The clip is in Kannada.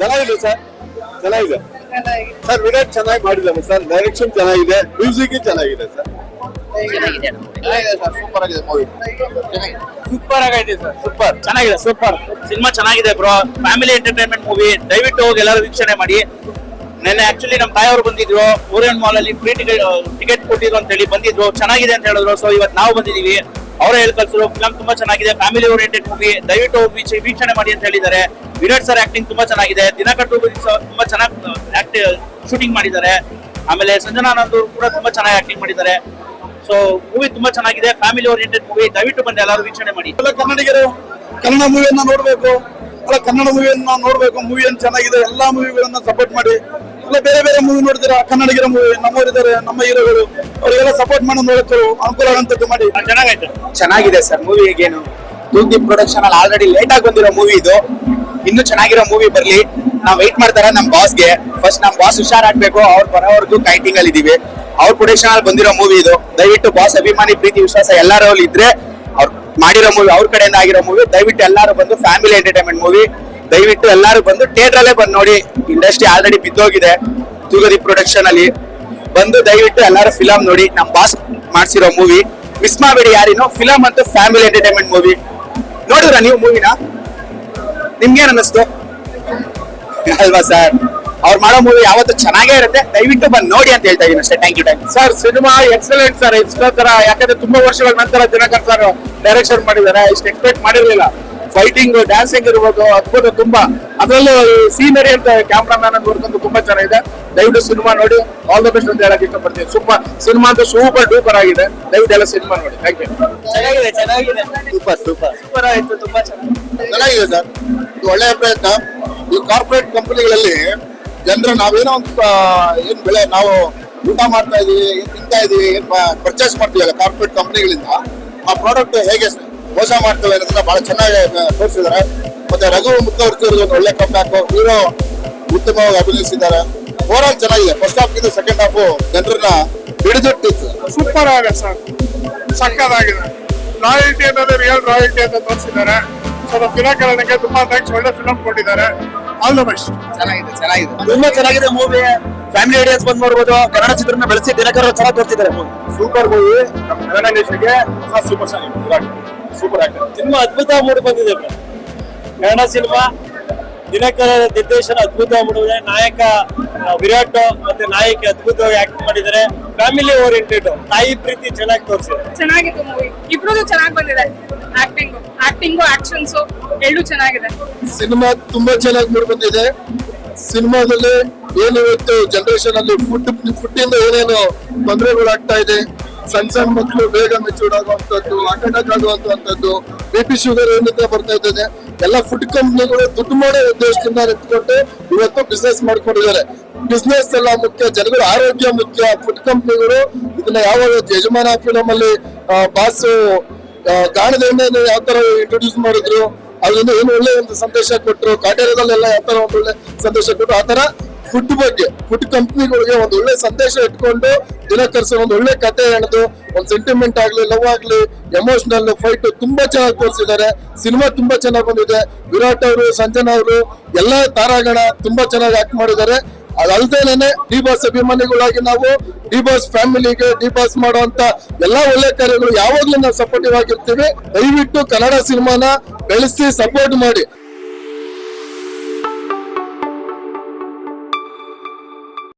ಚೆನ್ನಾಗಿದೆ ಸರ್, ಚೆನ್ನಾಗಿದೆ ಸರ್. ವಿರಾಟ್ ಚೆನ್ನಾಗಿ ಮಾಡಿದ್ದಾನೆ ಸರ್, ಡೈರೆಕ್ಷನ್ ಚೆನ್ನಾಗಿದೆ, ಮ್ಯೂಸಿಕ್ ಚೆನ್ನಾಗಿದೆ ಸರ್. ಸೂಪರ್ ಆಗಿದೆ ಮೂವಿ, ಸೂಪರ್ ಆಗೈತೆ ಸರ್, ಸೂಪರ್ ಚೆನ್ನಾಗಿದೆ, ಸೂಪರ್ ಸಿನಿಮಾ ಚೆನ್ನಾಗಿದೆ ಬ್ರೋ. ಫ್ಯಾಮಿಲಿ ಎಂಟರ್ಟೈನ್ಮೆಂಟ್ ಮೂವಿ, ದಯವಿಟ್ಟು ಹೋಗಿ ಎಲ್ಲರೂ ವೀಕ್ಷಣೆ ಮಾಡಿ. ನೆನ್ನೆ ಆಕ್ಚುಲಿ ನಮ್ಮ ತಾಯಿಯವರು ಬಂದಿದ್ರು, ಓರಿಯನ್ ಮಾಲ್ ಅಲ್ಲಿ ಫ್ರೀ ಟಿಕೆಟ್ ಕೊಟ್ಟಿದ್ರು ಅಂತ ಹೇಳಿ ಬಂದಿದ್ರು, ಚೆನ್ನಾಗಿದೆ ಅಂತ ಹೇಳಿದ್ರು. ಸೊ ಇವತ್ತು ನಾವು ಬಂದಿದೀವಿ, ಅವರೇ ಹೇಳಿ ಕಳ್ಸಿದ್ರು ಫಿಲಂ ತುಂಬಾ ಚೆನ್ನಾಗಿದೆ, ಫ್ಯಾಮಿಲಿ ಓರಿಯೆಂಟೆಡ್ ಮೂವಿ, ದಯವಿಟ್ಟು ವೀಕ್ಷಣೆ ಮಾಡಿ ಅಂತ ಹೇಳಿದ್ದಾರೆ. ವಿರಾಟ್ ಸರ್ ಆಕ್ಟಿಂಗ್ ತುಂಬಾ ಚೆನ್ನಾಗಿದೆ, ದಿನಕರ್ ತುಂಬಾ ಚೆನ್ನಾಗಿ ಶೂಟಿಂಗ್ ಮಾಡಿದ್ದಾರೆ. ಆಮೇಲೆ ಸಂಜನಾನಂದ್ ಕೂಡ ತುಂಬಾ ಚೆನ್ನಾಗಿ ಆಕ್ಟಿಂಗ್ ಮಾಡಿದ್ದಾರೆ. ಸೊ ಮೂವಿ ತುಂಬಾ ಚೆನ್ನಾಗಿದೆ, ಫ್ಯಾಮಿಲಿ ಓರಿಯೆಂಟೆಡ್ ಮೂವಿ, ದಯವಿಟ್ಟು ಬಂದು ಎಲ್ಲರೂ ವೀಕ್ಷಣೆ ಮಾಡಿ. ಕನ್ನಡಿಗರು ಕನ್ನಡ ಮೂವಿಯನ್ನ ನೋಡ್ಬೇಕು, ಕನ್ನಡ ಮೂವಿಯನ್ನ ನೋಡ್ಬೇಕು. ಮೂವಿಯನ್ನು ಚೆನ್ನಾಗಿದೆ, ಎಲ್ಲಾ ಮೂವಿಗಳನ್ನ ಸಪೋರ್ಟ್ ಮಾಡಿ. ಬೇರೆ ಬೇರೆ ಮೂವಿ ನೋಡ್ತೀರಾ, ಕನ್ನಡಿಗರ ಮೂವಿ, ನಮ್ಮವರಿದ್ದಾರೆ, ನಮ್ಮ ಹೀರೋಗಳು, ಅವರಿಗೆಲ್ಲ ಸಪೋರ್ಟ್ ಮಾಡಿ ನೋಡಕ್ಕೆ ಅನುಕೂಲ ಆಗುವಂತದ್ದು ಮಾಡಿ. ಚೆನ್ನಾಗೈತೆ, ಚೆನ್ನಾಗಿದೆ ಸರ್ ಮೂವಿ. ಈಗೇನು ತೂಗಿ ಪ್ರೊಡಕ್ಷನ್ ಅಲ್ಲಿ ಆಲ್ರೆಡಿ ಲೇಟ್ ಆಗಿ ಬಂದಿರೋ ಮೂವಿ ಇದು. ಇನ್ನು ಚೆನ್ನಾಗಿರೋ ಮೂವಿ ಬರ್ಲಿ, ನಾವ್ ವೆಯ್ಟ್ ಮಾಡ್ತಾರ ನಮ್ ಬಾಸ್ಗೆ. ಫಸ್ಟ್ ನಮ್ ಬಾಸ್ ಹುಷಾರಾಗ್ಬೇಕು, ಅವ್ರು ಬರೋವರೆಗೂ ಕೈಟಿಂಗ್ ಅಲ್ಲಿ ಇದೀವಿ. ಅವ್ರ ಪ್ರೊಡಕ್ಷನ್ ಅಲ್ಲಿ ಬಂದಿರೋ ಮೂವಿ ಇದು. ದಯವಿಟ್ಟು ಬಾಸ್ ಅಭಿಮಾನಿ ಪ್ರೀತಿ ವಿಶ್ವಾಸ ಎಲ್ಲಾರು ಇದ್ರೆ ಅವ್ರು ಮಾಡಿರೋ ಮೂವಿ, ಅವ್ರ ಕಡೆಯಿಂದ ಆಗಿರೋ ಮೂವಿ, ದಯವಿಟ್ಟು ಎಲ್ಲಾರು ಬಂದು ಫ್ಯಾಮಿಲಿ ಎಂಟರ್ಟೈನ್ಮೆಂಟ್ ಮೂವಿ, ದಯವಿಟ್ಟು ಎಲ್ಲಾರು ಬಂದು ಥಿಯೇಟರ್ ಅಲ್ಲೇ ಬಂದು ನೋಡಿ. ಇಂಡಸ್ಟ್ರಿ ಆಲ್ರೆಡಿ ಬಿದ್ದೋಗಿದೆ ತೂಗದಿ ಪ್ರೊಡಕ್ಷನ್ ಅಲ್ಲಿ. ಬಂದು ದಯವಿಟ್ಟು ಎಲ್ಲಾರು ಫಿಲಂ ನೋಡಿ, ನಮ್ ಬಾಸ್ ಮಾಡ್ಸಿರೋ ಮೂವಿ ಮಿಸ್ ಮಾಡಬೇಡಿ ಯಾರಿನೋ. ಫಿಲಂ ಅಂತೂ ಫ್ಯಾಮಿಲಿ ಎಂಟರ್ಟೈನ್ಮೆಂಟ್ ಮೂವಿ. ನೋಡಿದ್ರ ನೀವು ಮೂವಿನ? ನಿಮ್ಗೇನ್ ಅನ್ನಿಸ್ತು ಅಲ್ವಾ ಸರ್? ಅವ್ರು ಮಾಡೋ ಮೂವಿ ಯಾವತ್ತೂ ಚೆನ್ನಾಗೇ ಇರುತ್ತೆ, ದಯವಿಟ್ಟು ಬಂದು ನೋಡಿ ಅಂತ ಹೇಳ್ತಾ ಇದೀನಿ ಅಷ್ಟೇ. Thank you sir. Cinema excellent sir, ಇಷ್ಟೋ ತರ. ಯಾಕಂದ್ರೆ ತುಂಬಾ ವರ್ಷಗಳ ನಂತರ ದಿನಕರ್ ಸರ್ ಡೈರೆಕ್ಷನ್ ಮಾಡಿದ್ದಾರೆ, ಇಷ್ಟು ಎಕ್ಸ್ಪೆಕ್ಟ್ ಮಾಡಿರ್ಲಿಲ್ಲ. ಫೈಟಿಂಗ್, ಡ್ಯಾನ್ಸಿಂಗ್ ಇರ್ಬೋದು, ಅದ್ಭುತ ತುಂಬಾ. ಅದರಲ್ಲೂ ಸೀನರಿ ಅಂತ ಕ್ಯಾಮ್ರಾಮ್ಯಾನ್ ಅಂತ ವರ್ಕ್ ತುಂಬಾ ಚೆನ್ನಾಗಿದೆ. ದಯವಿಟ್ಟು ಸಿನಿಮಾ ನೋಡಿ, ಆಲ್ ದ ಬೆಸ್ಟ್ ಅಂತ ಹೇಳಕ್ ಇಷ್ಟಪಡ್ತೀನಿ. ಸೂಪರ್ ಸಿನಿಮಾ ಅಂತ ಸೂಪರ್ ಡೂಪರ್ ಆಗಿದೆ, ದಯವಿಟ್ಟು ಎಲ್ಲ ಸಿನಿಮಾ ನೋಡಿ. Thank you. ಚೆನ್ನಾಗಿದೆ, ಸೂಪರ್ ಸೂಪರ್ ಸೂಪರ್ ಆಯ್ತು, ತುಂಬಾ ಚೆನ್ನಾಗಿದೆ ಸರ್. ಇದು ಒಳ್ಳೆಯ ಪ್ರಯತ್ನ. ಈ ಕಾರ್ಪೊರೇಟ್ ಕಂಪನಿಗಳಲ್ಲಿ ಜನರ ನಾವೇನೋ ಒಂದು ಏನ್ ಬೆಳೆ ನಾವು ಊಟ ಮಾಡ್ತಾ ಇದೀವಿ, ಏನ್ ತಿಂತಾ ಇದೀವಿ, ಏನ್ ಪರ್ಚೇಸ್ ಮಾಡ್ತೀವಲ್ಲ ಕಾರ್ಪೊರೇಟ್ ಕಂಪನಿಗಳಿಂದ, ಆ ಪ್ರಾಡಕ್ಟ್ ಹೇಗೆ ಮೋಸ ಮಾಡ್ತೇವೆ ಅನ್ನೋದನ್ನ ಬಹಳ ಚೆನ್ನಾಗಿ ತೋರಿಸಿದ್ದಾರೆ. ಮತ್ತೆ ರಘು ಮುಖವರ್ತಿ ಒಂದು ಒಳ್ಳೆ ಕಂಬ್ಯಾಕ್, ಹೀರೋ ಉತ್ತಮವಾಗಿ ಅಭಿನಯಿಸಿದ್ದಾರೆ. ಓವರ್ ಆಲ್ ಚೆನ್ನಾಗಿದೆ. ಫಸ್ಟ್ ಹಾಫ್ ಗಿಂತ ಸೆಕೆಂಡ್ ಹಾಫ್ ಜನರನ್ನ ಹಿಡಿದಿಟ್ಟಿತ್ತು. ಸೂಪರ್ ಆಗಿದೆ ಸರ್, ಸಕ್ಕತ್ತಾಗಿದೆ. ರಾಯಲ್ಟಿ ಅನ್ನೋದು ರಿಯಲ್ ರಾಯಲ್ಟಿ ಅಂತ ತೋರಿಸಿದ್ದಾರೆ. ಸೊ ದಿನಕರನಿಗೆ ತುಂಬಾ ಥ್ಯಾಂಕ್ಸ್, ಒಳ್ಳೆ ಫಿಲಂ ಕೊಟ್ಟಿದ್ದಾರೆ. All the best. ಚೆನ್ನಾಗಿದೆ. ತುಂಬಾ ಚೆನ್ನಾಗಿದೆ ಮೂವಿ, ಫ್ಯಾಮಿಲಿ ಆಡಿಯನ್ಸ್ ಬಂದ್ ನೋಡ್ಬೋದು. ಕನ್ನಡ ಚಿತ್ರನ ಬೆಳೆಸಿ ದಿನಕರ್ ಚೆನ್ನಾಗಿ ತೋರಿಸಿದ್ದಾರೆ. Super movie. ನಮ್ಮ ಕನ್ನಡ ಇಂಡಸ್ಟ್ರಿಗೆ ಹೊಸ super star super actor. Cinema ಅದ್ಭುತ ಮೂಡಿ ಬಂದಿದೆ. ಕನ್ನಡ ಸಿನಿಮಾ ದಿನಕರ ನಿರ್ದೇಶನ ಅದ್ಭುತ ಮೂಡಿದೆ. ನಾಯಕ ವಿರಾಟ್ ಮತ್ತೆ ನಾಯಕಿ ಅದ್ಭುತವಾಗಿ ಆಕ್ಟ್ ಮಾಡಿದ್ದಾರೆ. ಫ್ಯಾಮಿಲಿ ಓರಿಯೆಂಟೆಡ್, ತಾಯಿ ಪ್ರೀತಿ ಚೆನ್ನಾಗಿ ತೋರಿಸಿದೆ. ಚೆನ್ನಾಗಿತ್ತು ಮೂವಿ, ಇಬ್ರದ್ದು ಚೆನ್ನಾಗಿ ಬಂದಿದೆ. ಆಕ್ಟಿಂಗು ಆಕ್ಷನ್ಸ್ ಎರಡು ಚೆನ್ನಾಗಿದೆ. ಸಿನಿಮಾ ತುಂಬಾ ಚೆನ್ನಾಗಿ ಮೂಡಿ ಬಂದಿದೆ. ಸಿನಿಮಾದಲ್ಲಿ ಏನು ಇವತ್ತು ಜನರೇಷನ್ ಅಲ್ಲಿ ಫುಡ್ ಇಂದ ಏನೇನು ತೊಂದರೆಗಳಾಗ್ತಾ ಇದೆ, ಸಣ್ಣ ಮಕ್ಕಳು ಬೇಗ ಮೆಚೂರ್ಡ್ ಆಗುವಂತದ್ದು, ಅಟ್ಯಾಕ್ ಆಗುವಂತದ್ದು, BP ಶುಗರ್ ಏನಿಂದ ಬರ್ತಾ ಇದ್ದೇನೆ, ಎಲ್ಲ ಫುಡ್ ಕಂಪ್ನಿಗಳು ದುಡ್ಡು ಮಾಡೋ ಉದ್ದೇಶದಿಂದ ಎತ್ಕೊಂಡು ಇವತ್ತು ಬಿಸ್ನೆಸ್ ಮಾಡ್ಕೊಂಡಿದ್ದಾರೆ. ಬಿಸ್ನೆಸ್ ಎಲ್ಲ ಮುಖ್ಯ, ಜನಗಳ ಆರೋಗ್ಯ ಮುಖ್ಯ. ಫುಡ್ ಕಂಪ್ನಿಗಳು ಇದನ್ನ ಯಾವಾಗ ಯಜಮಾನ ಫಿಲಂ ಅಲ್ಲಿ ಬಾಸ್ ಗಾಣದ ಎಣ್ಣೆಯನ್ನು ಯಾವ ತರ ಇಂಟ್ರೊಡ್ಯೂಸ್ ಮಾಡಿದ್ರು, ಅದರಿಂದ ಏನು ಒಳ್ಳೆ ಒಂದು ಸಂದೇಶ ಕೊಟ್ಟರು. ಕಾಟೇರದಲ್ಲೆಲ್ಲ ಯಾವ ತರ ಒಂದು ಒಳ್ಳೆ ಸಂದೇಶ ಕೊಟ್ಟರು. ಆ ತರ ಫುಡ್ ಬಗ್ಗೆ ಫುಡ್ ಕಂಪ್ನಿಗಳಿಗೆ ಒಂದು ಒಳ್ಳೆ ಸಂದೇಶ ಇಟ್ಕೊಂಡು ದಿನಕರ್ ಸರ್ ಒಂದು ಒಳ್ಳೆ ಕತೆ ಹೇಳೋದು, ಒಂದು ಸೆಂಟಿಮೆಂಟ್ ಆಗ್ಲಿ, ಲವ್ ಆಗ್ಲಿ, ಎಮೋಷನಲ್ ಫೈಟ್ ತುಂಬಾ ಚೆನ್ನಾಗಿ ತೋರಿಸಿದ್ದಾರೆ. ಸಿನಿಮಾ ತುಂಬಾ ಚೆನ್ನಾಗಿ ಬಂದಿದೆ. ವಿರಾಟ್ ಅವರು, ಸಂಜನಾ ಅವರು, ಎಲ್ಲ ತಾರಾಗಣ ತುಂಬಾ ಚೆನ್ನಾಗಿ ಆಕ್ಟ್ ಮಾಡಿದ್ದಾರೆ. ಅದಲ್ದೇನೆ ಡಿ ಬಾಸ್ ಅಭಿಮಾನಿಗಳಾಗಿ ನಾವು ಡಿ ಬಾಸ್ ಫ್ಯಾಮಿಲಿಗೆ, ಡಿ ಬಾಸ್ ಮಾಡುವಂತ ಎಲ್ಲಾ ಒಳ್ಳೆ ಕಾರ್ಯಗಳು ಯಾವಾಗ್ಲೂ ನಾವು ಸಪೋರ್ಟಿವ್ ಆಗಿರ್ತೀವಿ. ದಯವಿಟ್ಟು ಕನ್ನಡ ಸಿನಿಮಾನ ಬೆಳೆಸಿ ಸಪೋರ್ಟ್ ಮಾಡಿ.